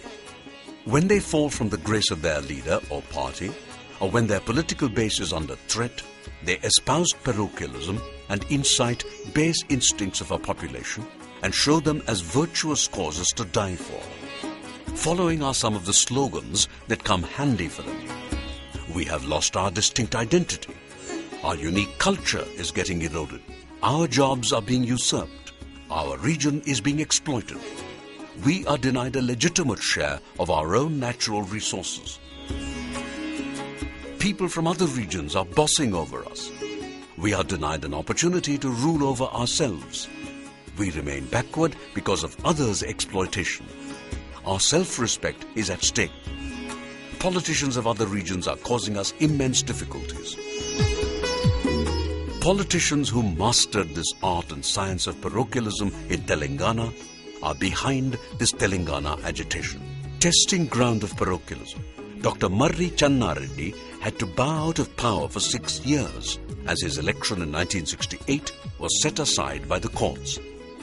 When they fall from the grace of their leader or party, or when their political base is under threat, they espouse parochialism and incite base instincts of our population and show them as virtuous causes to die for. Following are some of the slogans that come handy for them. We have lost our distinct identity. Our unique culture is getting eroded. Our jobs are being usurped. Our region is being exploited. We are denied a legitimate share of our own natural resources. People from other regions are bossing over us. We are denied an opportunity to rule over ourselves. We remain backward because of others' exploitation. Our self-respect is at stake. Politicians of other regions are causing us immense difficulties. Politicians who mastered this art and science of parochialism in Telangana are behind this Telangana agitation. Testing ground of parochialism. Dr. Marri Channareddy had to bow out of power for 6 years as his election in 1968 was set aside by the courts.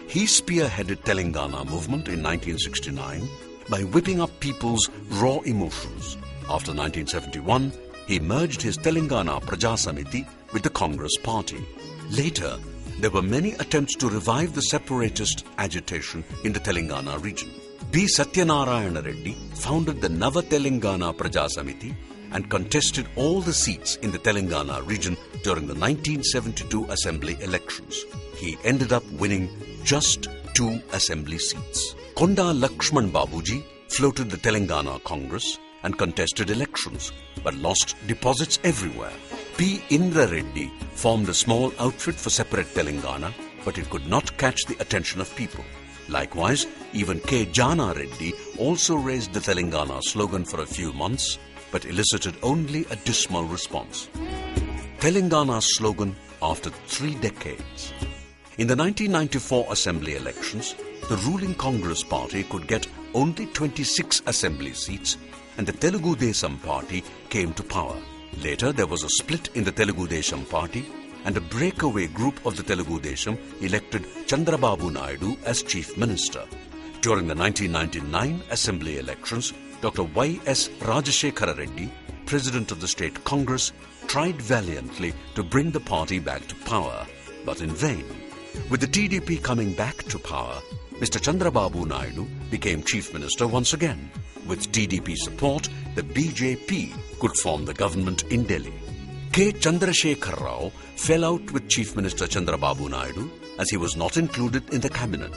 He spearheaded Telangana movement in 1969 by whipping up people's raw emotions. After 1971, he merged his Telangana Praja Samiti with the Congress party. Later, there were many attempts to revive the separatist agitation in the Telangana region. B. Satyanarayana Reddy founded the Nava Telangana Praja Samiti and contested all the seats in the Telangana region during the 1972 assembly elections. He ended up winning just 2 assembly seats. Konda Lakshman Babuji floated the Telangana Congress and contested elections, but lost deposits everywhere. P. Indra Reddy formed a small outfit for separate Telangana, but it could not catch the attention of people. Likewise, even K. Jana Reddy also raised the Telangana slogan for a few months, but elicited only a dismal response. Telangana's slogan after 3 decades. In the 1994 Assembly elections, the ruling Congress party could get only 26 Assembly seats, and the Telugu Desam party came to power. Later, there was a split in the Telugu Desam party, and a breakaway group of the Telugu Desam elected Chandrababu Naidu as Chief Minister. During the 1999 Assembly elections, Dr. Y.S. Rajashekhara Reddy, President of the State Congress, tried valiantly to bring the party back to power, but in vain. With the TDP coming back to power, Mr. Chandrababu Naidu became Chief Minister once again. With TDP support, the BJP could form the government in Delhi. K. Chandrasekhar Rao fell out with Chief Minister Chandrababu Naidu as he was not included in the cabinet.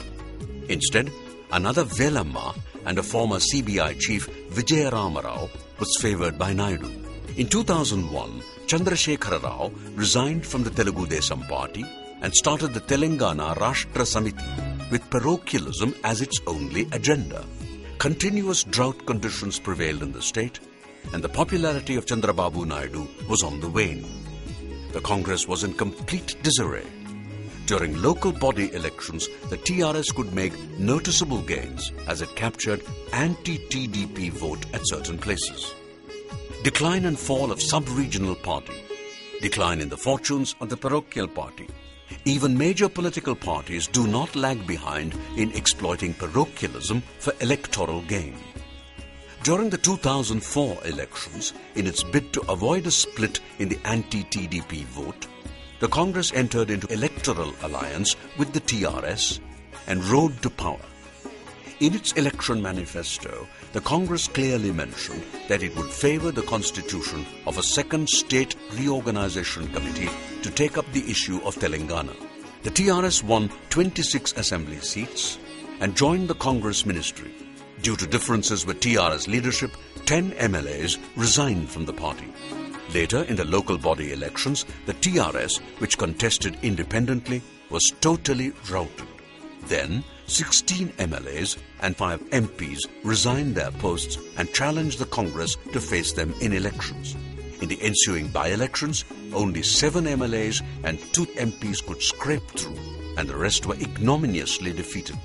Instead, another Velamma and a former CBI chief Vijay Rama Rao was favoured by Naidu. In 2001, Chandrasekhar Rao resigned from the Telugu Desam party and started the Telangana Rashtra Samiti with parochialism as its only agenda. Continuous drought conditions prevailed in the state, and the popularity of Chandrababu Naidu was on the wane. The Congress was in complete disarray. During local body elections, the TRS could make noticeable gains as it captured anti-TDP vote at certain places. Decline and fall of sub-regional party. Decline in the fortunes of the parochial party. Even major political parties do not lag behind in exploiting parochialism for electoral gain. During the 2004 elections, in its bid to avoid a split in the anti-TDP vote, the Congress entered into electoral alliance with the TRS and rode to power. In its election manifesto, the Congress clearly mentioned that it would favour the constitution of a second state reorganization committee to take up the issue of Telangana. The TRS won 26 assembly seats and joined the Congress ministry. Due to differences with TRS leadership, 10 MLAs resigned from the party. Later, in the local body elections, the TRS, which contested independently, was totally routed. Then, 16 MLAs and 5 MPs resigned their posts and challenged the Congress to face them in elections. In the ensuing by-elections, only 7 MLAs and 2 MPs could scrape through, and the rest were ignominiously defeated.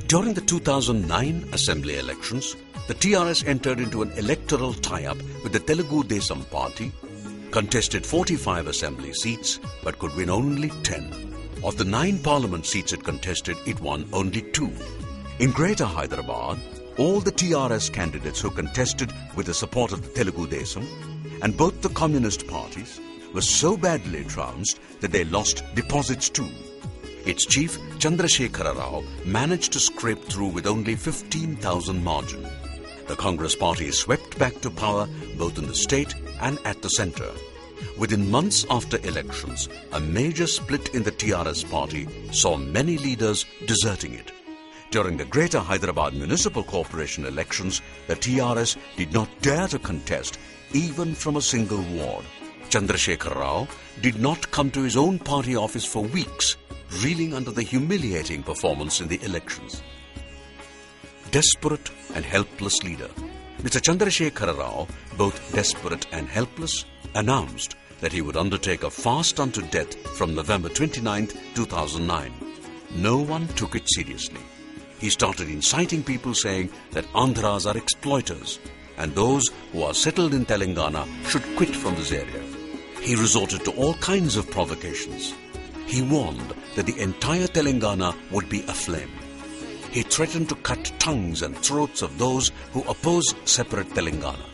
During the 2009 Assembly elections, the TRS entered into an electoral tie-up with the Telugu Desam party, contested 45 Assembly seats, but could win only 10. Of the 9 Parliament seats it contested, it won only 2. In Greater Hyderabad, all the TRS candidates who contested with the support of the Telugu Desam and both the communist parties were so badly trounced that they lost deposits too. Its chief, Chandrasekhar Rao, managed to scrape through with only 15,000 margin. The Congress party swept back to power both in the state and at the centre. Within months after elections, a major split in the TRS party saw many leaders deserting it. During the Greater Hyderabad Municipal Corporation elections, the TRS did not dare to contest even from a single ward. Chandrasekhar Rao did not come to his own party office for weeks, reeling under the humiliating performance in the elections. Desperate and helpless leader, Mr. Chandrasekhar Rao, both desperate and helpless, announced that he would undertake a fast unto death from November 29, 2009. No one took it seriously. He started inciting people saying that Andhras are exploiters and those who are settled in Telangana should quit from this area. He resorted to all kinds of provocations. He warned that the entire Telangana would be aflame. He threatened to cut tongues and throats of those who oppose separate Telangana.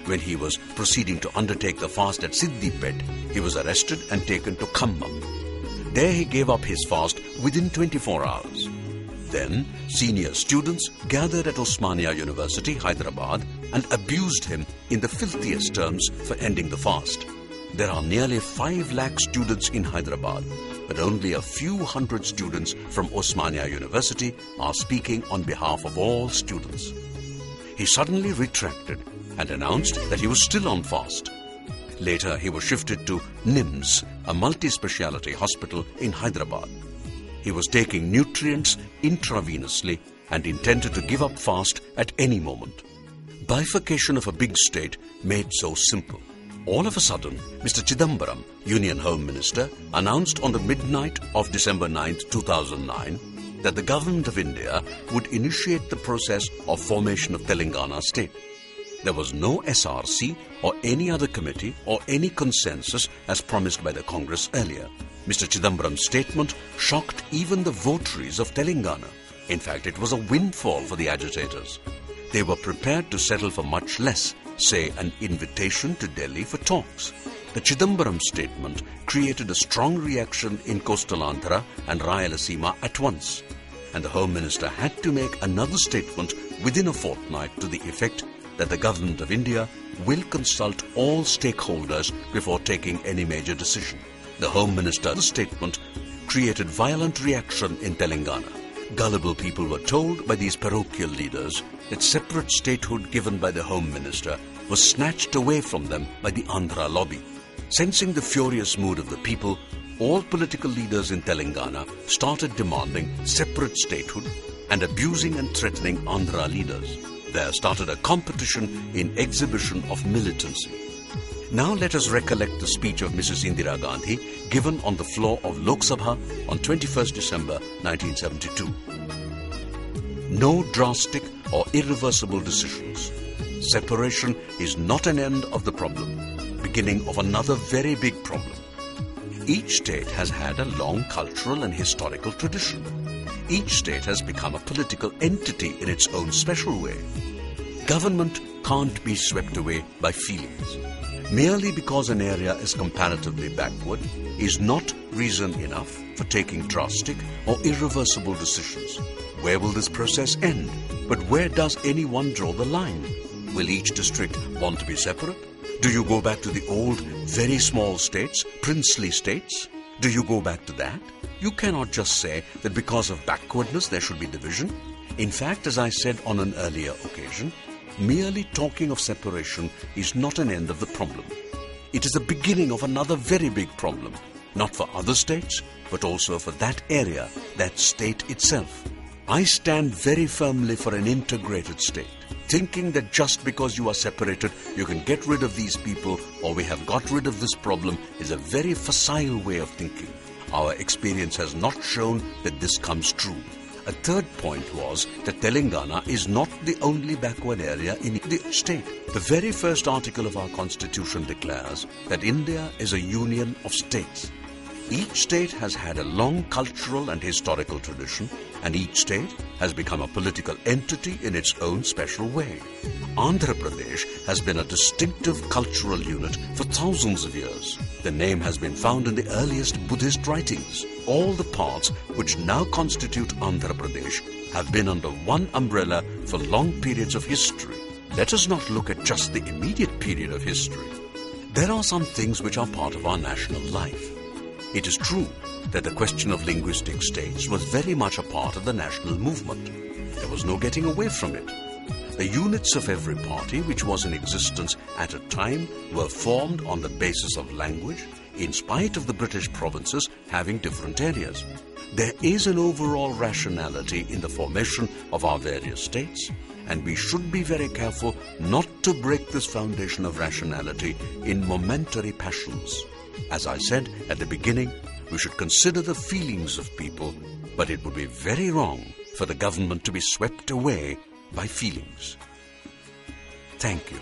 When he was proceeding to undertake the fast at Siddipet, he was arrested and taken to Khammam. There he gave up his fast within 24 hours. Then, senior students gathered at Osmania University, Hyderabad, and abused him in the filthiest terms for ending the fast. There are nearly 5 lakh students in Hyderabad, but only a few hundred students from Osmania University are speaking on behalf of all students. He suddenly retracted and announced that he was still on fast. Later, he was shifted to NIMS, a multi-speciality hospital in Hyderabad. He was taking nutrients intravenously and intended to give up fast at any moment. Bifurcation of a big state made so simple. All of a sudden, Mr. Chidambaram, Union Home Minister, announced on the midnight of December 9, 2009, that the Government of India would initiate the process of formation of Telangana state. There was no SRC or any other committee or any consensus as promised by the Congress earlier. Mr. Chidambaram's statement shocked even the votaries of Telangana. In fact, it was a windfall for the agitators. They were prepared to settle for much less, say an invitation to Delhi for talks. The Chidambaram statement created a strong reaction in coastal Andhra and Rayalaseema at once, and the Home Minister had to make another statement within a fortnight to the effect that the Government of India will consult all stakeholders before taking any major decision. The Home Minister's statement created violent reaction in Telangana. Gullible people were told by these parochial leaders that separate statehood given by the Home Minister was snatched away from them by the Andhra lobby. Sensing the furious mood of the people, all political leaders in Telangana started demanding separate statehood and abusing and threatening Andhra leaders. There started a competition in exhibition of militancy. Now let us recollect the speech of Mrs. Indira Gandhi given on the floor of Lok Sabha on 21st December 1972. No drastic or irreversible decisions. Separation is not an end of the problem, beginning of another very big problem. Each state has had a long cultural and historical tradition. Each state has become a political entity in its own special way. Government can't be swept away by feelings. Merely because an area is comparatively backward is not reason enough for taking drastic or irreversible decisions. Where will this process end? But where does anyone draw the line? Will each district want to be separate? Do you go back to the old, very small states, princely states? Do you go back to that? You cannot just say that because of backwardness there should be division. In fact, as I said on an earlier occasion, merely talking of separation is not an end of the problem. It is the beginning of another very big problem, not for other states, but also for that area, that state itself. I stand very firmly for an integrated state. Thinking that just because you are separated, you can get rid of these people or we have got rid of this problem is a very facile way of thinking. Our experience has not shown that this comes true. A third point was that Telangana is not the only backward area in the state. The very first article of our constitution declares that India is a union of states. Each state has had a long cultural and historical tradition, and each state has become a political entity in its own special way. Andhra Pradesh has been a distinctive cultural unit for thousands of years. The name has been found in the earliest Buddhist writings. All the parts which now constitute Andhra Pradesh have been under one umbrella for long periods of history. Let us not look at just the immediate period of history. There are some things which are part of our national life. It is true that the question of linguistic states was very much a part of the national movement. There was no getting away from it. The units of every party which was in existence at a time were formed on the basis of language, in spite of the British provinces having different areas. There is an overall rationality in the formation of our various states, and we should be very careful not to break this foundation of rationality in momentary passions. As I said at the beginning, we should consider the feelings of people, but it would be very wrong for the government to be swept away by feelings. Thank you.